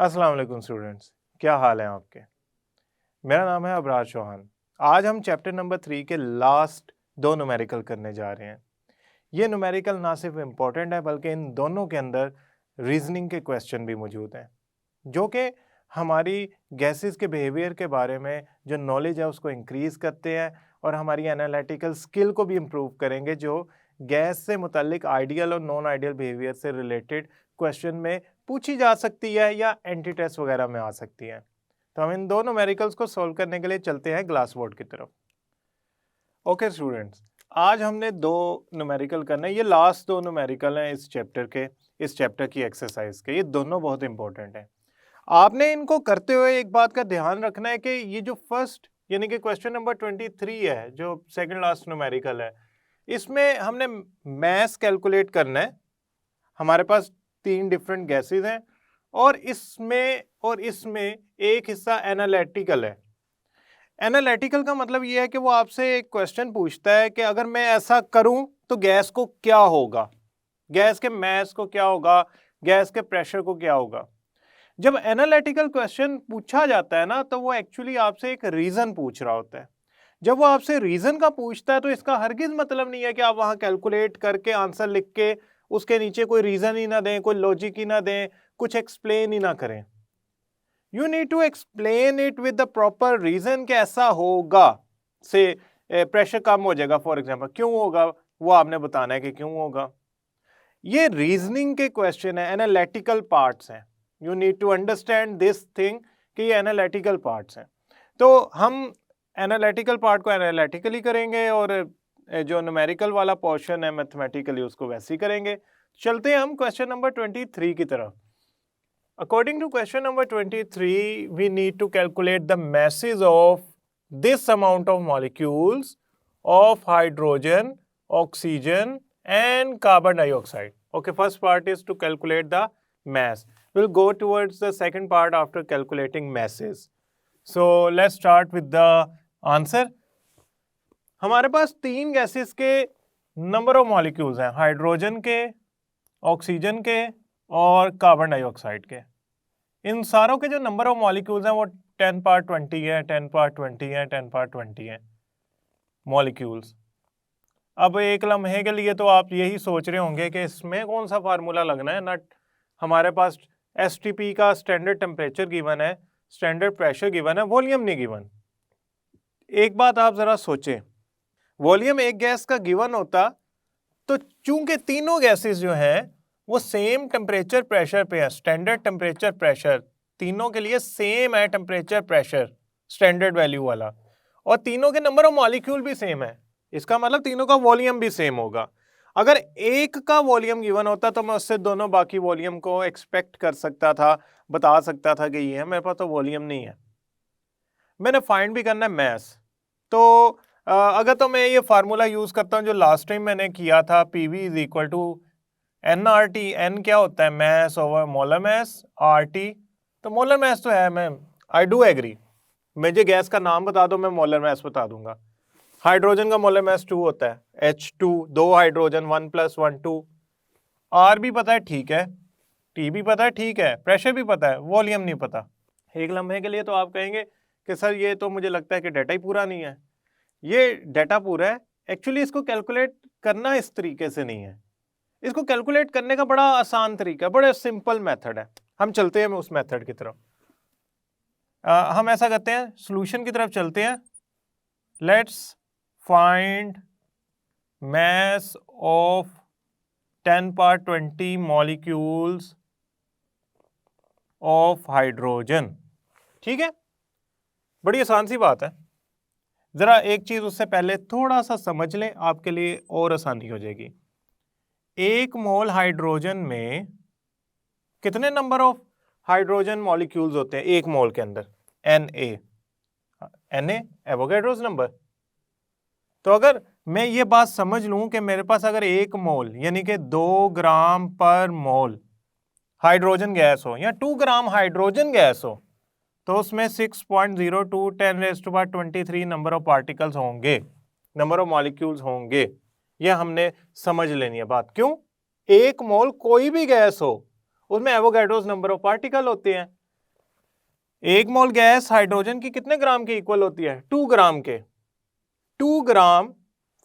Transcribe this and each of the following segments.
अस्सलाम वालेकुम स्टूडेंट्स, क्या हाल है आपके। मेरा नाम है अबरार चौहान। आज हम चैप्टर नंबर 3 के लास्ट 2 न्यूमेरिकल करने जा रहे हैं। ये न्यूमेरिकल ना सिर्फ इम्पोर्टेंट है बल्कि इन दोनों के अंदर रीजनिंग के क्वेश्चन भी मौजूद हैं, जो कि हमारी गैसेस के बिहेवियर के बारे में जो नॉलेज है उसको इंक्रीज़ करते हैं और हमारी एनालिटिकल स्किल को भी इम्प्रूव करेंगे, जो गैस से मुतल्लिक आइडियल और नॉन आइडियल बिहेवियर से रिलेटेड क्वेश्चन में पूछी जा सकती है या एंटी टेस्ट वगैरह में आ सकती है। तो हम इन दो न्यूमेरिकल्स को सॉल्व करने के लिए चलते हैं ग्लास बोर्ड की तरफ। ओके स्टूडेंट्स, आज हमने 2 न्यूमेरिकल करने हैं। ये लास्ट 2 न्यूमेरिकल हैं इस चैप्टर की एक्सरसाइज के। ये दोनों बहुत इंपॉर्टेंट हैं। आपने इनको करते हुए एक बात का ध्यान रखना है कि ये जो फर्स्ट यानी कि क्वेश्चन नंबर 23 है, जो सेकंड लास्ट न्यूमेरिकल है, इसमें हमने मास कैलकुलेट करना है। हमारे पास 3 डिफरेंट गैसेस हैं और इसमें एक हिस्सा एनालिटिकल है। एनालिटिकल का मतलब ये है कि वो आपसे एक क्वेश्चन पूछता है कि अगर मैं ऐसा करूं तो गैस को क्या होगा, गैस के मास को क्या होगा, गैस के प्रेशर को क्या होगा। जब एनालिटिकल क्वेश्चन पूछा जाता है ना, तो वो एक्चुअली आपसे एक रीजन पूछ रहा होता है। जब वो आपसे रीजन का पूछता है तो इसका हरगिज मतलब नहीं है कि आप वहां कैलकुलेट करके आंसर लिख के उसके नीचे कोई रीजन ही ना दें, कोई लॉजिक ही ना दें, कुछ एक्सप्लेन ही ना करें। You need to explain it with the proper reason कि ऐसा होगा से प्रेशर कम हो जाएगा। फॉर एग्जाम्पल, क्यों होगा वो आपने बताना है कि क्यों होगा। ये रीजनिंग के क्वेश्चन है, एनालिटिकल पार्ट्स हैं। You need to understand this thing कि ये एनालिटिकल पार्ट्स हैं। तो हम एनालिटिकल पार्ट को एनालिटिकली करेंगे और जो न्यूमेरिकल वाला पोर्शन है मैथमेटिकली उसको वैसे ही करेंगे। चलते हैं हम क्वेश्चन नंबर 23 की तरफ। According to question number 23, we need to calculate the masses of this amount of molecules of hydrogen, oxygen and carbon dioxide. Okay, first part is to calculate the mass. We'll go towards the second part after calculating masses. So let's start with the answer. हमारे पास 3 gases के number of molecules हैं, hydrogen के, oxygen के और carbon dioxide के। इन सारों के जो नंबर ऑफ मॉलिक्यूल्स हैं वो 10 पावर 20 है, 10 पावर 20 है, 10 पावर 20 है मॉलिक्यूल्स। अब एक लम्हे के लिए तो आप यही सोच रहे होंगे कि इसमें कौन सा फार्मूला लगना है ना। हमारे पास एसटीपी का स्टैंडर्ड टेम्परेचर गिवन है, स्टैंडर्ड प्रेशर गिवन है, वॉल्यूम नहीं गिवन। एक बात आप जरा सोचें, वॉल्यूम एक गैस का गिवन होता तो चूंकि तीनों गैसेस जो हैं वो सेम टेम्परेचर प्रेशर पे है, स्टैंडर्ड टेम्परेचर प्रेशर तीनों के लिए सेम है, टेम्परेचर प्रेशर स्टैंडर्ड वैल्यू वाला, और तीनों के नंबर ऑफ मॉलिक्यूल भी सेम है। इसका मतलब तीनों का वॉल्यूम भी सेम होगा। अगर एक का वॉल्यूम गिवन होता तो मैं उससे दोनों बाकी वॉल्यूम को एक्सपेक्ट कर सकता था, बता सकता था कि ये है। मेरे पास तो वॉल्यूम नहीं है, मैंने फाइंड भी करना है मैस। तो अगर तो मैं ये फार्मूला यूज करता हूँ जो लास्ट टाइम मैंने किया था, PV is equal to NRT। N क्या होता है, mass over molar mass, RT तो मोलर मैस तो है। मैं आई डू एग्री, मुझे गैस का नाम बता दो मैं मोलर मैस बता दूंगा। हाइड्रोजन का मोलर मैस 2 होता है, H2, 2 हाइड्रोजन 1 + 1 2। R भी पता है, ठीक है, T भी पता है, ठीक है, प्रेशर भी पता है, वॉल्यूम नहीं पता। एक लम्हे के लिए तो आप कहेंगे कि सर ये तो मुझे लगता है कि डाटा ही पूरा नहीं है। ये डाटा पूरा है, एक्चुअली इसको कैलकुलेट करना इस तरीके से नहीं है। इसको कैलकुलेट करने का बड़ा आसान तरीका, बड़े सिंपल मेथड है। हम चलते हैं उस मेथड की तरफ। हम ऐसा करते हैं, सॉल्यूशन की तरफ चलते हैं। Let's find mass of 10 power 20 molecules of hydrogen। ठीक है, बड़ी आसान सी बात है। जरा एक चीज उससे पहले थोड़ा सा समझ लें, आपके लिए और आसानी हो जाएगी। 1 मोल हाइड्रोजन में कितने नंबर ऑफ हाइड्रोजन मॉलिक्यूल्स होते हैं 1 मोल के अंदर? Na Avogadro's number. तो अगर मैं ये बात समझ लूं कि मेरे पास अगर 1 मोल यानी कि 2 ग्राम पर मोल हाइड्रोजन गैस हो या 2 ग्राम हाइड्रोजन गैस हो, तो उसमें 6.02 10⁻23 नंबर ऑफ पार्टिकल्स होंगे, नंबर ऑफ मॉलिक्यूल्स होंगे। यह हमने समझ लेनी है बात। क्यों? 1 मोल कोई भी गैस हो उसमें एवोगैड्रोस नंबर ऑफ पार्टिकल होते हैं। एक मोल गैस हाइड्रोजन की कितने ग्राम के इक्वल होती है? 2 ग्राम के। 2 gram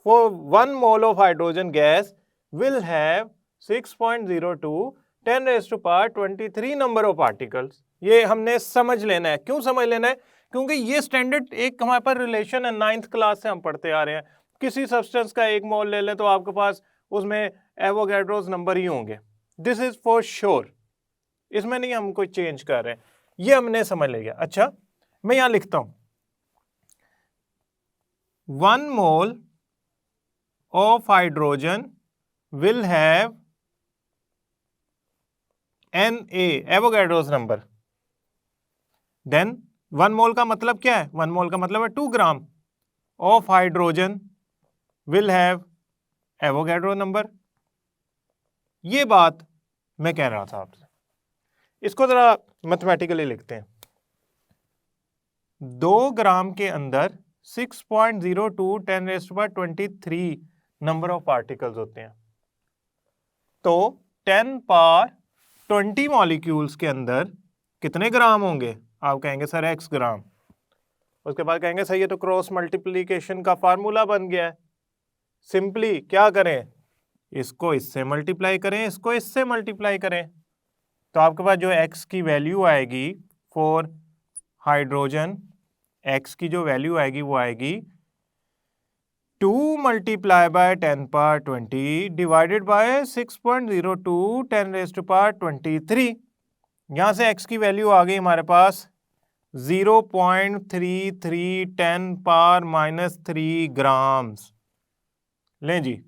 for 1 mole of hydrogen gas will have 6.02 10⁻23 number of particles. ये हमने समझ लेना है। क्यों समझ लेना है? क्योंकि ये स्टैंडर्ड एक हमारे पास रिलेशन है, 9th क्लास से हम पढ़ते आ रहे हैं। किसी सब्सटेंस का एक मोल ले लें तो आपके पास उसमें एवोगैड्रोस नंबर ही होंगे। दिस इज फॉर श्योर, इसमें नहीं हम कोई चेंज कर रहे हैं, ये हमने समझ लिया। अच्छा, मैं यहां लिखता हूं 1 mole of hydrogen will have Na Avogadro's number. Then 1 mole का मतलब क्या है? 1 मोल का मतलब है 2 gram of hydrogen will have Avogadro number. ये बात मैं कह रहा था आपसे। इसको जरा मैथमेटिकली लिखते हैं। 2 ग्राम के अंदर 6.02 10⁻23 नंबर ऑफ पार्टिकल्स होते हैं। तो 10 पावर 20 मॉलिक्यूल्स के अंदर कितने ग्राम होंगे? आप कहेंगे सर x ग्राम। उसके बाद कहेंगे सर ये तो क्रॉस मल्टीप्लिकेशन का फार्मूला बन गया है। सिंपली क्या करें? इसको इससे मल्टीप्लाई करें, इसको इससे मल्टीप्लाई करें, तो आपके पास जो x की वैल्यू आएगी फॉर हाइड्रोजन, x की जो वैल्यू आएगी वो आएगी 2 मल्टीप्लाई बाय 10⁻20 डिवाइडेड बाय 6.02 10⁻23। यहां से x की वैल्यू आ गई हमारे पास 0.3310⁻³ ग्राम्स। लें जी,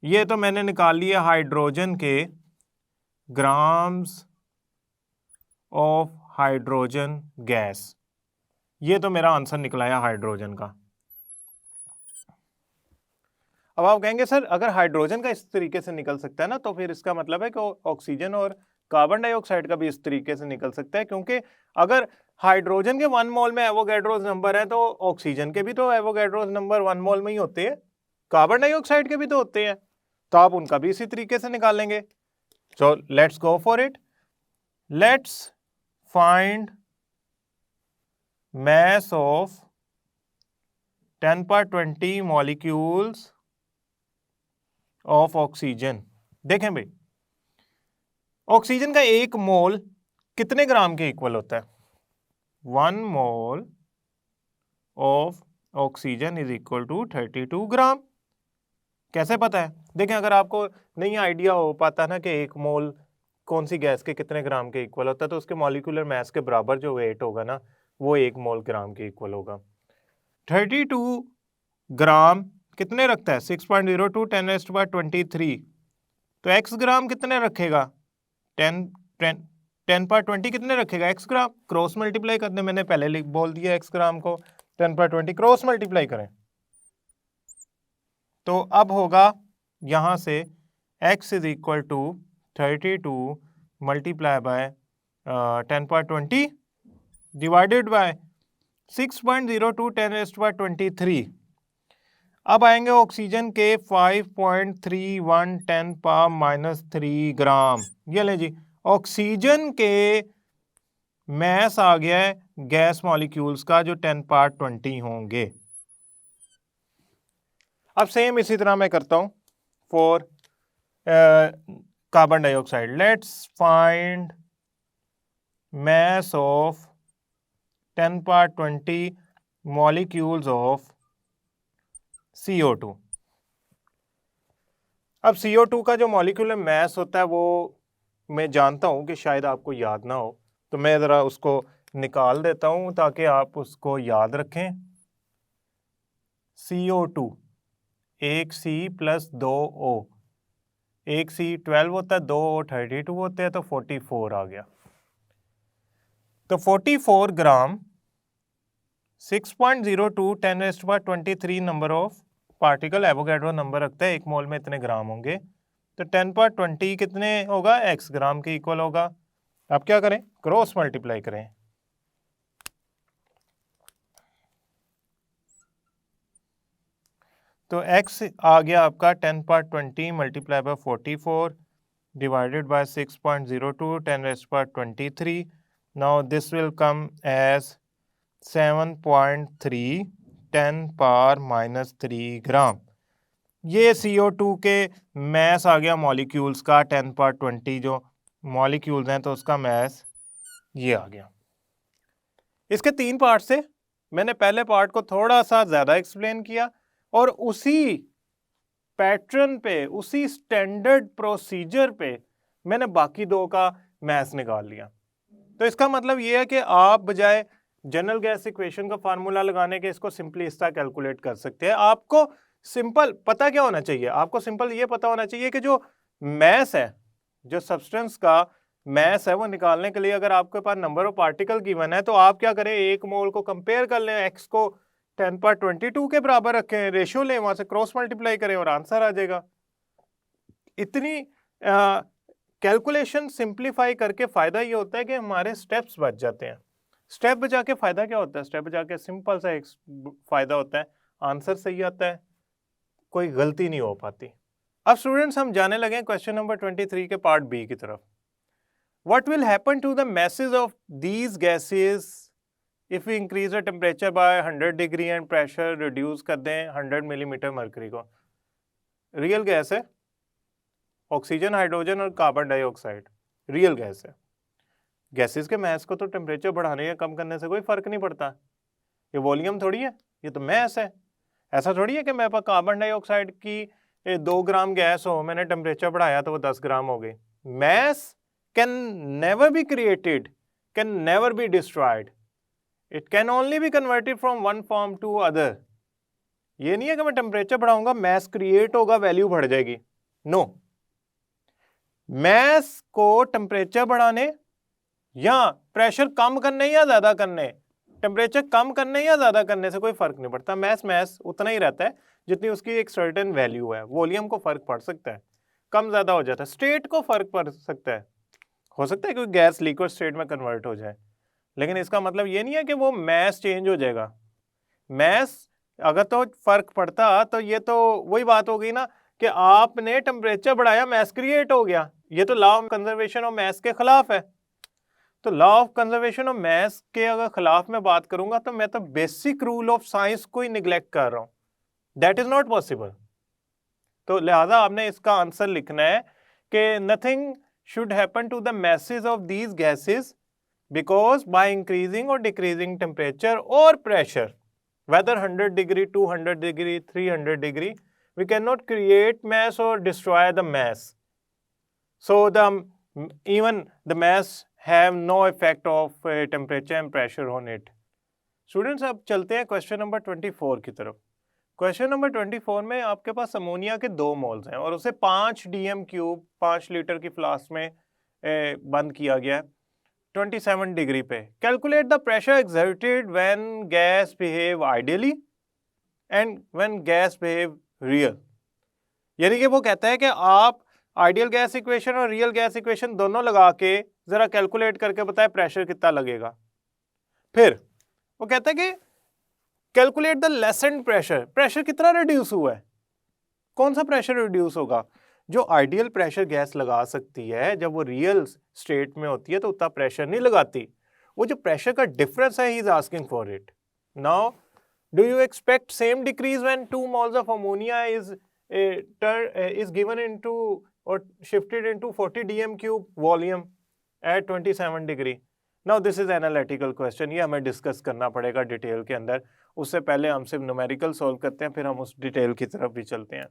ये तो मैंने निकाल लिया हाइड्रोजन के ग्राम्स ऑफ हाइड्रोजन गैस। ये तो मेरा आंसर निकलाया हाइड्रोजन का। अब आप कहेंगे सर अगर हाइड्रोजन का इस तरीके से निकल सकता है ना, तो फिर इसका मतलब है कि ऑक्सीजन और कार्बन डाइऑक्साइड का भी इस तरीके से निकल सकता है, क्योंकि अगर हाइड्रोजन के 1 मोल में एवोगैड्रोस नंबर है तो ऑक्सीजन के भी तो एवोगैड्रोस नंबर 1 मोल में ही होते हैं, कार्बन डाइऑक्साइड के भी तो होते हैं, तो आप उनका भी इसी तरीके से निकालेंगे। So let's go for it. Let's find mass of 10⁻20 molecules of oxygen. देखें भाई, ऑक्सीजन का एक मोल कितने ग्राम के इक्वल होता है? 1 mole of oxygen is equal to 32 gram. कैसे पता है? देखें, अगर आपको नहीं आइडिया हो पाता ना कि एक मोल कौन सी गैस के कितने ग्राम के इक्वल होता है, तो उसके मॉलिक्यूलर मास के बराबर जो वेट होगा ना, वो 1 मोल ग्राम के इक्वल होगा। 32 ग्राम कितने रखता है? 6.02 10⁻23। तो x ग्राम कितने रखेगा? 10⁻20 कितने रखेगा? x ग्राम। क्रॉस मल्टीप्लाई करने मैंने पहले बोल दिया, x ग्राम को 10⁻20 क्रॉस मल्टीप्लाई करें तो अब होगा यहां से x is equal to 32 multiply by 10⁻20 divided by 6.02 10⁻23। अब आएंगे ऑक्सीजन के 5.31 10⁻³ ग्राम। ये ले जी, ऑक्सीजन के मैस आ गया है गैस मॉलिक्यूल्स का जो 10⁻20 होंगे। अब सेम इसी तरह मैं करता हूं for carbon dioxide. Let's find mass of 10⁻20 molecules of CO2। अब CO2 का जो मॉलिक्यूलर मास होता है वो मैं जानता हूं कि शायद आपको याद ना हो, तो मैं ज़रा उसको निकाल देता हूं ताकि आप उसको याद रखें। CO2 एक C प्लस 2 O, एक C 12 होता है, 2 O 32 होते हैं, तो 44 आ गया। तो 44 ग्राम 6.02 10⁻23 number of particle Avogadro number रखता है। 1 मोल में इतने ग्राम होंगे, तो 10⁻20 कितने होगा? x ग्राम के इक्वल होगा। आप क्या करें? क्रॉस मल्टीप्लाई करें। तो x आ गया आपका 10⁻20 multiply by 44 divided by 6.02 10⁻23 now this will come as 7.3 10⁻³ gram. ये CO2 के मैस आ गया मॉलिक्यूल्स का 10⁻20 जो मॉलिक्यूल्स हैं तो उसका मैस ये आ गया। इसके 3 पार्ट से मैंने पहले पार्ट को थोड़ा सा ज़्यादा एक्सप्लेन किया और उसी पैटर्न पे, उसी स्टैंडर्ड प्रोसीजर पे मैंने बाकी 2 का मैस निकाल लिया। तो इसका मतलब ये है कि आप बजाय जनरल गैस इक्वेशन का फार्मूला लगाने के इसको सिंपली इस तरह कैलकुलेट कर सकते हैं। आपको सिंपल पता क्या होना चाहिए, आपको सिंपल ये पता होना चाहिए कि जो मैस है, जो सब्सटेंस का मैस है, वो निकालने के लिए अगर आपके पास नंबर ऑफ पार्टिकल गिवन है तो आप क्या करें, 1 मोल को कंपेयर कर लें, एक्स को 10⁻22 के बराबर रखें, रेशियो लें, वहां से क्रॉस मल्टीप्लाई करें और आंसर आ जाएगा। इतनी कैलकुलेशन सिंप्लीफाई करके फायदा ये होता है कि हमारे स्टेप्स बच जाते हैं। स्टेप बचा के फायदा क्या होता है, स्टेप बचा के सिंपल सा एक फायदा होता है, आंसर सही आता है, कोई गलती नहीं हो पाती। अब स्टूडेंट्स हम जाने लगे क्वेश्चन नंबर 23 के पार्ट बी की तरफ। What will happen to the masses of these gases if we increase the temperature by 100 degree and pressure reduce कर दें 100 मिलीमीटर मरकरी को? रियल गैस है, ऑक्सीजन, हाइड्रोजन और कार्बन डाइऑक्साइड रियल गैस है। Gases के mess को तो temperature बढ़ाने या कम करने से कोई फर्क नहीं पड़ता। ये वॉल्यूम थोड़ी है, ये तो मैस है। ऐसा थोड़ी है कि मेरे पास कार्बन डाइऑक्साइड की 2 ग्राम गैस हो, मैंने टेम्परेचर बढ़ाया तो वो 10 ग्राम हो गई। Mass can never be created, can never be destroyed. It can only be converted from one form to other. ये नहीं है कि मैं टेम्परेचर बढ़ाऊंगा मैस क्रिएट होगा, वैल्यू बढ़ जाएगी। नो, मैस को टेम्परेचर बढ़ाने या प्रेशर कम करने या ज्यादा करने, टेम्परेचर कम करने या ज्यादा करने से कोई फर्क नहीं पड़ता। मैस उतना ही रहता है जितनी उसकी एक सर्टेन वैल्यू है। वॉल्यूम को फर्क पड़ सकता है, कम ज्यादा हो जाता है, स्टेट को फर्क पड़ सकता है, हो सकता है कि गैस लिक्विड स्टेट में कन्वर्ट हो जाए, लेकिन इसका मतलब ये नहीं है कि वो मैस चेंज हो जाएगा। मैस अगर तो फर्क पड़ता तो ये तो वही बात हो गई ना कि आपने टेम्परेचर बढ़ाया, मैस क्रिएट हो गया। ये तो law of conservation of mass के खिलाफ है। तो law of conservation of mass के अगर खिलाफ मैं बात करूंगा तो मैं तो बेसिक रूल ऑफ साइंस को ही निग्लेक्ट कर रहा हूं। That is not possible. तो लिहाजा आपने इसका आंसर लिखना है कि nothing should happen to the masses of these gases because by increasing or decreasing temperature or pressure, whether 100 degree, 200 degree, 300 degree, we cannot create mass or destroy the mass. So even the mass have no effect of temperature and pressure on it. Students, अब चलते हैं question number 24 की तरफ। Question number 24 में आपके पास ammonia के 2 moles हैं और उसे 5 DM³ 5 लीटर की फ्लास्क में बंद किया गया है 27 डिग्री पे। Calculate the pressure exerted when gas behave ideally and when gas behave real. यानी कि वो कहता है कि आप आइडियल गैस इक्वेशन और रियल गैस इक्वेशन दोनों लगा के जरा कैलकुलेट करके बताए प्रेशर कितना लगेगा। फिर वो कहता है कि calculate the lessened pressure, pressure कितना रिड्यूस हुआ है, कौन सा प्रेशर रिड्यूस होगा। जो आइडियल प्रेशर गैस लगा सकती है जब वो रियल स्टेट में होती है तो उतना प्रेशर नहीं लगाती। वो जो प्रेशर का डिफरेंस है, he is asking for it. Now do you expect same decrease when 2 moles of ammonia is given into or shifted into 40 DM³ volume at 27 degree? Now this is analytical question, ये हमें discuss करना पड़ेगा detail के अंदर। उससे पहले हम सिर्फ न्यूमेरिकल सॉल्व करते हैं, फिर हम उस डिटेल की तरफ भी चलते हैं।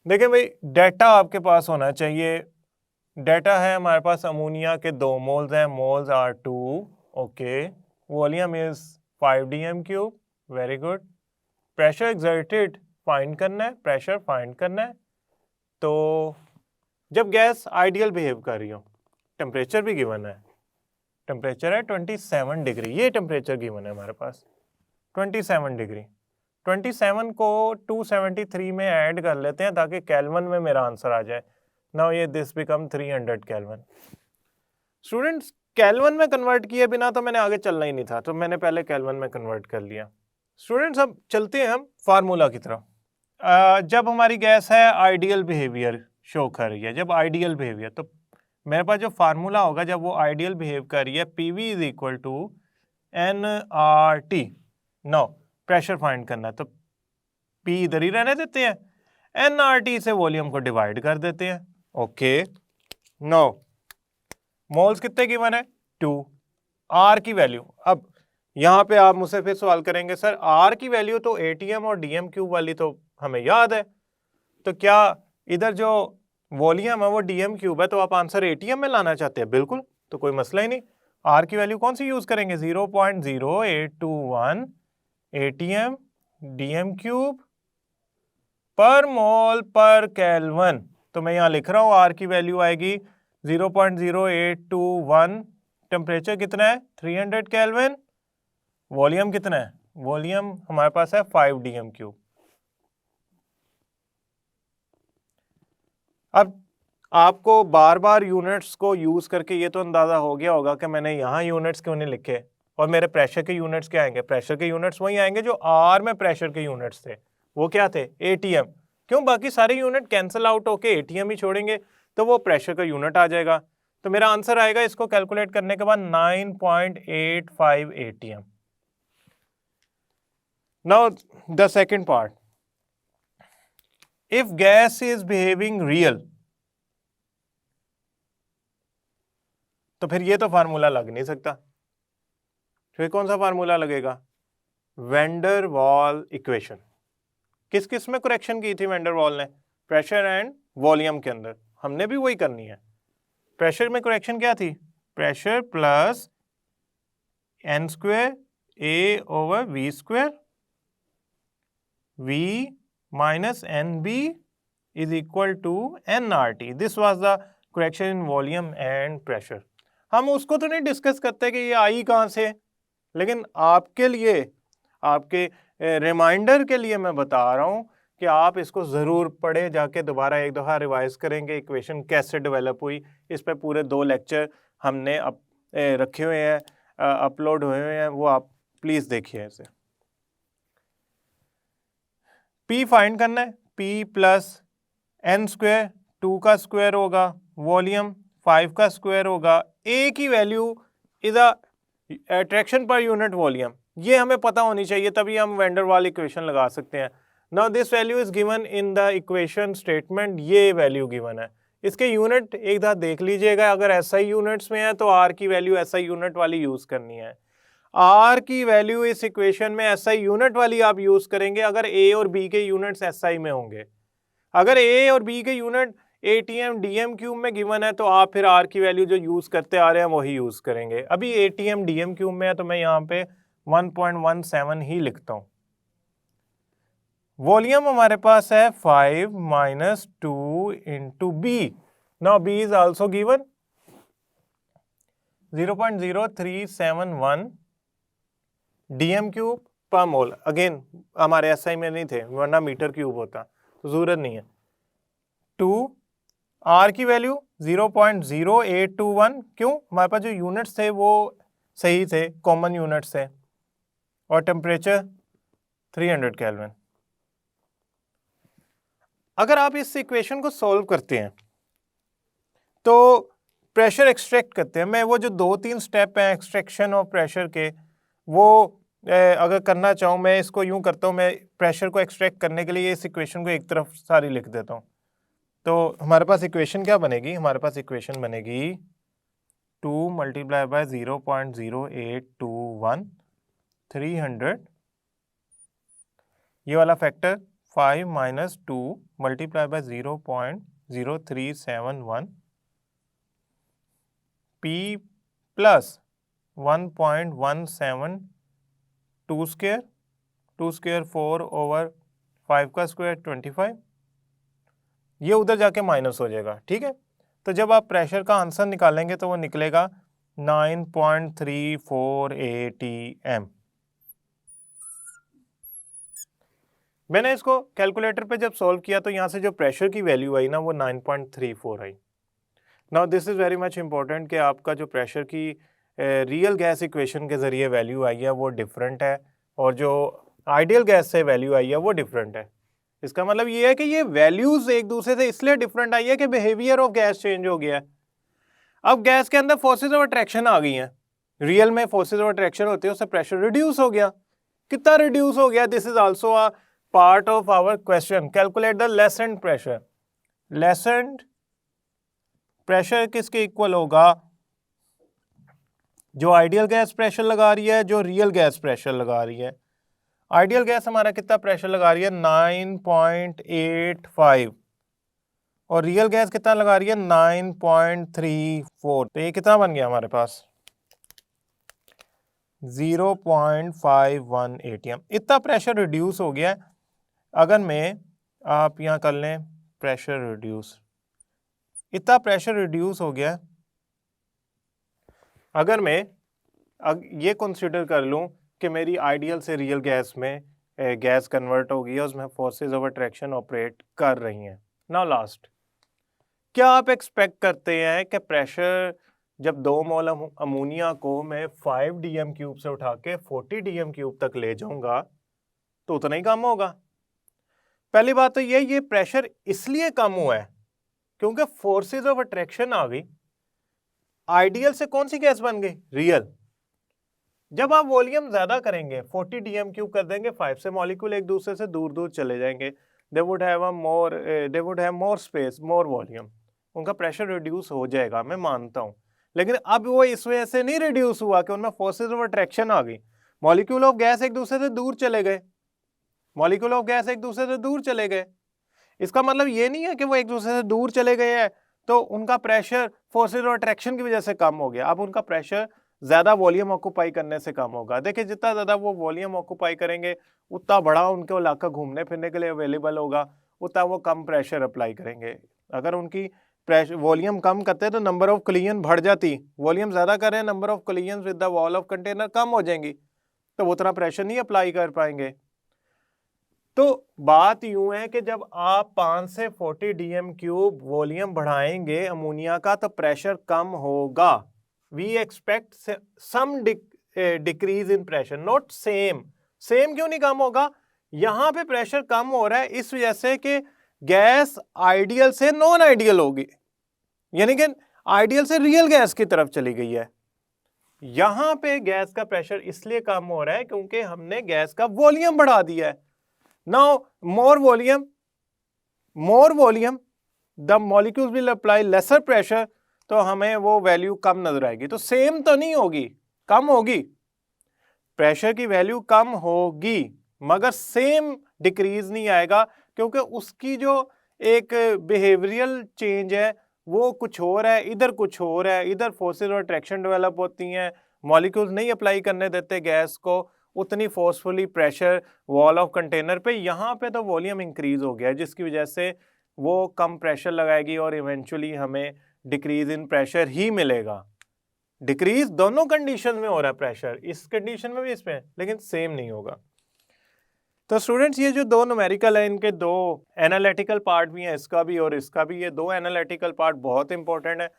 देखिए भाई, डाटा आपके पास होना चाहिए। डाटा है हमारे पास, अमोनिया के 2 मोल्स हैं, moles are 2, okay, volume is 5 DM³, very good. Pressure exerted find करना है, प्रेशर फाइंड करना है। तो जब गैस आइडियल बिहेव कर रही हो, टेम्परेचर भी गिवन है, टेम्परेचर है 27 डिग्री, ये टेम्परेचर गिवन है हमारे पास 27 डिग्री। 27 को 273 में ऐड कर लेते हैं ताकि केल्विन में मेरा आंसर आ जाए। नाउ ये this become 300 kelvin. Students, kelvin में कन्वर्ट किए बिना तो मैंने आगे चलना ही नहीं था, तो मैंने पहले केल्विन में कन्वर्ट कर लिया। स्टूडेंट्स, अब चलते हैं हम फार्मूला की तरफ। जब हमारी गैस है आइडियल बिहेवियर शो कर रही है, जब आइडियल बिहेवियर, तो मेरे पास जो फार्मूला होगा जब वो आइडियल बिहेव कर रही है, PV is equal to nRT। No pressure find करना है तो P इधर ही रहने देते हैं, nRT से वॉल्यूम को डिवाइड कर देते हैं। ओके, नो मोल्स कितने गिवन है? 2। R की वैल्यू, अब यहां पे आप मुझसे फिर सवाल करेंगे सर R की वैल्यू तो ATM और DM क्यूब वाली तो हमें याद है, तो क्या इधर जो वॉल्यूम है वो DM क्यूब है, तो आप आंसर ATM में लाना चाहते हैं? बिल्कुल, तो कोई मसला ही नहीं। R की वैल्यू कौन सी यूज करेंगे? 0.0821 ATM DM क्यूब पर मोल पर केल्विन। तो मैं यहां लिख रहा हूं R की वैल्यू आएगी 0.0821। टेम्परेचर कितना है? 300 केल्विन। वॉल्यूम कितना है? वॉल्यूम हमारे पास है 5 DM क्यूब। अब आपको बार बार यूनिट्स को यूज करके ये तो अंदाजा हो गया होगा कि मैंने यहाँ यूनिट्स क्यों नहीं लिखे, और मेरे प्रेशर के यूनिट्स क्या आएंगे? प्रेशर के यूनिट्स वही आएंगे जो आर में प्रेशर के यूनिट्स थे, वो क्या थे? ATM। क्यों? बाकी सारे यूनिट कैंसिल आउट होके ATM ही छोड़ेंगे, तो वो प्रेशर का यूनिट आ जाएगा। तो मेरा आंसर आएगा इसको कैलकुलेट करने के बाद 9.85 ATM। Now the second part, if gas is behaving real, तो फिर ये तो फार्मूला लग नहीं सकता। फिर कौन सा फार्मूला लगेगा? Vendor wall equation. किस किस में करेक्शन की थी वेंडर वॉल ने? प्रेशर एंड वॉल्यूम के अंदर। हमने भी वही करनी है। प्रेशर में करेक्शन क्या थी? Pressure plus n square A over V square, V minus NB is equal to nRT. This was the correction in volume and pressure. हम उसको तो नहीं डिस्कस करते कि ये आई कहाँ से, लेकिन आपके लिए, आपके रिमाइंडर के लिए मैं बता रहा हूँ कि आप इसको ज़रूर पढ़े, जाके दोबारा एक दफ़ा रिवाइज करेंगे इक्वेशन कैसे डेवलप हुई। इस पे पूरे 2 लेक्चर हमने रखे हुए हैं, अपलोड हुए हैं, वो आप प्लीज़ देखिए इसे। P फाइंड करना है, P प्लस n स्क्वायर 2 का स्क्वायर होगा, वॉल्यूम 5 का स्क्वायर होगा, A की value is attraction per unit volume, ये हमें पता होनी चाहिए, तभी हम वेंडर वाल इक्वेशन लगा सकते हैं। Now this value is given in the equation statement, ये वैल्यू गिवन है। इसके यूनिट एक बार देख लीजिएगा, अगर SI यूनिट्स में है तो R की वैल्यू SI यूनिट वाली यूज करनी है। R की वैल्यू इस इक्वेशन में SI यूनिट वाली आप यूज करेंगे अगर A और B के यूनिट्स SI में होंगे। अगर A और B के यूनिट ATM DM क्यूब में गिवन है तो आप फिर R की वैल्यू जो यूज करते आ रहे हैं वही यूज करेंगे। अभी ATM DM क्यूब में है तो मैं यहाँ पे 1.17 ही लिखता हूँ। वॉल्यूम हमारे पास है 5 minus 2 into B. Now B is also given 0.0371 DM cube पर मोल। अगेन हमारे SI में नहीं थे, वरना मीटर क्यूब होता, तो जरूरत नहीं है। 2 R की वैल्यू 0.0821, क्यों? हमारे पास जो यूनिट्स थे वो सही थे, कॉमन यूनिट्स थे, और टेम्परेचर 300 केल्विन। अगर आप इस इक्वेशन को सॉल्व करते हैं तो प्रेशर एक्सट्रैक्ट करते हैं, मैं वो जो 2-3 स्टेप हैं एक्सट्रैक्शन ऑफ प्रेशर के, वो अगर करना चाहूँ, मैं इसको यूं करता हूँ, मैं प्रेशर को एक्सट्रैक्ट करने के लिए इस इक्वेशन को एक तरफ सारी लिख देता हूँ। तो हमारे पास इक्वेशन क्या बनेगी? हमारे पास इक्वेशन बनेगी 2 मल्टीप्लाई बाय 0.0821 300, ये वाला factor 5 minus 2 multiply by 0.0371 P plus 1.17 2 square 4 over 5 का स्क्वायर 25, ये उधर जाके माइनस हो जाएगा। ठीक है, तो जब आप प्रेशर का आंसर निकालेंगे तो वो निकलेगा 9.34 ATM। मैंने इसको कैलकुलेटर पे जब सॉल्व किया तो यहाँ से जो प्रेशर की वैल्यू आई ना वो 9.34 आई। Now this is very much important कि आपका जो प्रेशर की रियल गैस इक्वेशन के ज़रिए वैल्यू आई है वो डिफरेंट है, और जो आइडियल गैस से वैल्यू आई है वो डिफरेंट है। इसका मतलब ये है कि ये वैल्यूज़ एक दूसरे से इसलिए डिफरेंट आई है कि बिहेवियर ऑफ गैस चेंज हो गया है। अब गैस के अंदर फोर्सेज ऑफ अट्रैक्शन आ गई हैं, रियल में फोर्सेज ऑफ अट्रैक्शन होते हैं, उससे प्रेशर रिड्यूस हो गया। कितना रिड्यूस हो गया? This is also a part of our question. Calculate the lessened pressure. Lessened pressure किसके इक्वल होगा? जो आइडियल गैस प्रेशर लगा रही है, जो रियल गैस प्रेशर लगा रही है। आइडियल गैस हमारा कितना प्रेशर लगा रही है? 9.85 और रियल गैस कितना लगा रही है? 9.34। तो ये कितना बन गया हमारे पास? 0.51 atm। इतना प्रेशर रिड्यूस हो गया। अगर मैं, आप यहाँ कर लें प्रेशर रिड्यूस, इतना प्रेशर रिड्यूस हो गया। अगर मैं ये कंसीडर कर लूँ कि मेरी आइडियल से रियल गैस में गैस कन्वर्ट हो गई है, उसमें फोर्सेस ऑफ अट्रैक्शन ऑपरेट कर रही हैं। नाउ लास्ट, क्या आप एक्सपेक्ट करते हैं कि प्रेशर जब 2 मोल अमोनिया को मैं 5 dm क्यूब से उठा के 40 dm क्यूब तक ले जाऊंगा तो उतना ही कम होगा? पहली बात तो ये प्रेशर इसलिए कम हुआ है क्योंकि फोर्सेस ऑफ अट्रैक्शन आ गई। आइडियल से कौन सी गैस बन गई? रियल। जब आप वॉल्यूम ज्यादा करेंगे, 40 dm क्यूब कर देंगे, 5 से मॉलिक्यूल एक दूसरे से दूर दूर चले जाएंगे, they would have more space, more volume, उनका प्रेशर रिड्यूस हो जाएगा, मैं मानता हूं। लेकिन अब वो इस वजह से नहीं रिड्यूस हुआ कि उनमें फोर्सेस ऑफ अट्रैक्शन आ गई। मॉलिक्यूल ऑफ गैस एक दूसरे से दूर चले गए, मॉलिक्यूल ऑफ गैस एक दूसरे से दूर चले गए। इसका मतलब ये नहीं है कि वो एक दूसरे से दूर चले गए हैं तो उनका प्रेशर फोर्सेस ऑफ अट्रैक्शन की वजह से कम हो गया। अब उनका प्रेशर ज्यादा वॉल्यूम ऑक्यूपाई करने से कम होगा। देखिए, जितना ज्यादा वो वॉल्यूम ऑक्यूपाई करेंगे उतना बड़ा उनको इलाका घूमने फिरने के लिए अवेलेबल होगा, उतना वो कम प्रेशर अप्लाई करेंगे। अगर उनकी वॉल्यूम कम करते तो नंबर ऑफ कोलिजन बढ़ जाती, वॉल्यूम ज्यादा कर रहे हैं, number of collision with the wall of container कम हो जाएंगी, तो वो उतना प्रेशर नहीं अप्लाई कर पाएंगे। तो बात यूं है कि जब आप 5 से 40 dm क्यूब वॉल्यूम बढ़ाएंगे अमोनिया का तो प्रेशर कम होगा। We expect some decrease in pressure, not same. Same क्यों नहीं कम होगा? यहां पे प्रेशर कम हो रहा है इस वजह से कि गैस आइडियल से नॉन आइडियल होगी, यानी कि आइडियल से रियल गैस की तरफ चली गई है। यहां पे गैस का प्रेशर इसलिए कम हो रहा है क्योंकि हमने गैस का वॉल्यूम बढ़ा दिया है। Now more volume, the molecules will apply lesser pressure, तो हमें वो वैल्यू कम नजर आएगी। तो सेम तो नहीं होगी, कम होगी, प्रेशर की वैल्यू कम होगी मगर सेम डिक्रीज नहीं आएगा क्योंकि उसकी जो एक बिहेवियरल चेंज है वो कुछ हो रहा है, इधर कुछ हो रहा है, इधर फोर्सेस और अट्रैक्शन डेवलप होती हैं, मॉलिक्यूल्स नहीं अप्लाई करने देते गैस को उतनी forcefully pressure wall of container पे। यहाँ पे तो वॉल्यूम इंक्रीज हो गया जिसकी वजह से वो कम प्रेशर लगाएगी और इवेंचुअली हमें डिक्रीज इन प्रेशर ही मिलेगा। डिक्रीज दोनों कंडीशन में हो रहा है प्रेशर, इस कंडीशन में भी इसमें, लेकिन सेम नहीं होगा। तो स्टूडेंट्स, ये जो 2 न्यूमेरिकल है इनके 2 एनालिटिकल पार्ट भी हैं, इसका भी और इसका भी। ये 2 एनालिटिकल पार्ट बहुत इंपॉर्टेंट है,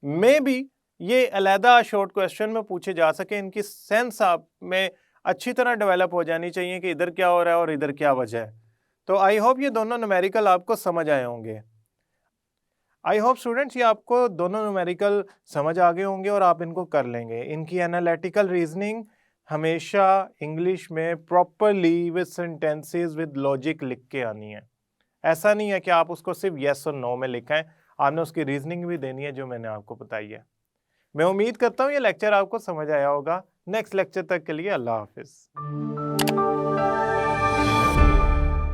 मे बी ये अलहदा शॉर्ट क्वेश्चन में पूछे जा सके, इनकी सेंस आप में अच्छी तरह डेवलप हो जानी चाहिए कि इधर क्या हो रहा है और इधर क्या वजह है। तो आई होप ये दोनों न्यूमेरिकल आपको समझ आए होंगे। आई होप स्टूडेंट्स ये आपको दोनों न्यूमेरिकल समझ आ गए होंगे और आप इनको कर लेंगे। इनकी एनालिटिकल रीजनिंग हमेशा इंग्लिश में properly with sentences with logic लिख के आनी है। ऐसा नहीं है कि आप उसको सिर्फ येस और नो में लिखें, आपने उसकी रीजनिंग भी देनी है जो मैंने आपको बताई है। मैं उम्मीद करता हूँ ये लेक्चर आपको समझ आया होगा। नेक्स्ट लेक्चर तक के लिए अल्लाह हाफिज।